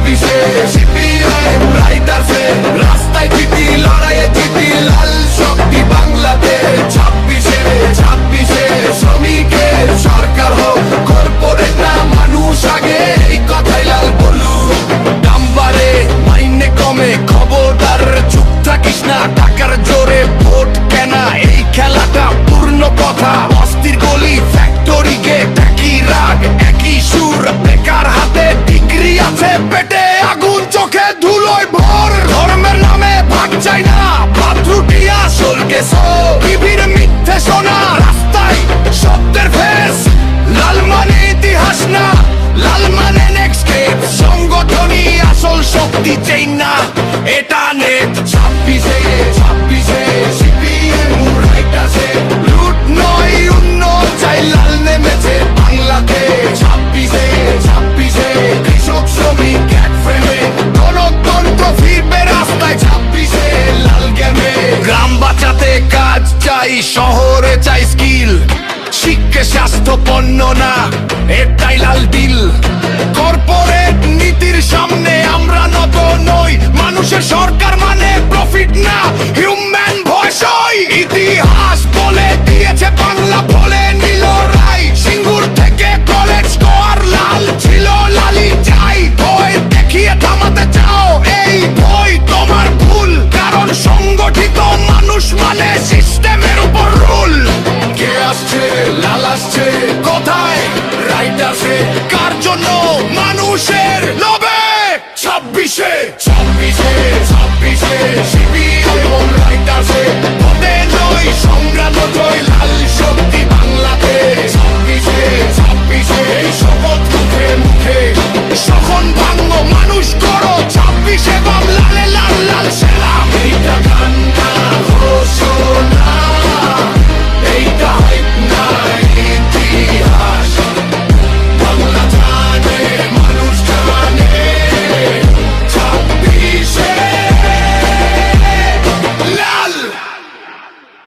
26-এ CPIM রাইটার্সে রাস্তায় জিতি, লড়াইয়ে জিতি, লাল শক্তি বাংলাদেশ। 26-এ শ্রমিকের সরকার হোক, কর্পোরেট না মানুষ আগে, এই কথাই লাল বলুক। দাম বাড়ে মাইনে কমে, খবরদার চুপ থাকিস না, টাকার জোরে ভোট কেনা এই খেলাটা পূর্ণ কথা। অস্থির গলি ফ্যাক্টরি গেট, একই রাগ একই সুর, বেকার হাতে ডিগ্রি আছে, পেটে আগুন চোখে ধুলোয় ভোর। ধর্মের নামে ভাগ চাই না, ভাত রুটি আসল কেসো, টিভির মিথ্যে শোনা, রাস্তায় শব্দের ফেস। লাল মানে ইতিহাস না, লাল মানে নেক্সট স্টেপ, সংগঠনই আসল শক্তি, চেইন না এটা নেট। 26-এ সিপিএম রাইটার্সে লুট নয় উন্নত চাই, লাল নেমেছে বাংলাতে। 26-এ কৃষক শ্রমিক এক ফ্রেমে, গণতন্ত্র ফিরবে রাস্তায়। 26-এ লাল গেমে গ্রাম বাঁচাতে কাজ চাই, শহরে চাই স্কিল, শিক্ষা স্বাস্থ্য পণ্য না, এটাই লাল দিল। কর্পোরেট নীতির সামনে আমরা নত নই, মানুষের সরকার মানে প্রফিট না, হিউম্যান ভয়েস হই। ইতিহাস বলে দিয়েছে বাংলা, বলে নিল রাই, সিঙ্গুর থেকে কলেজ স্কোয়ার লাল ছিল, লালি চাই। ভয় দেখিয়ে থামাতে চাও, এই ভয় তোমার ভুল, কারণ সংগঠিত মানুষ মানে সিস্টেমের উপর রুল। কে আসছে লাল আসছে, কোথায় রাইটার্সে, কার জন্য মানুষের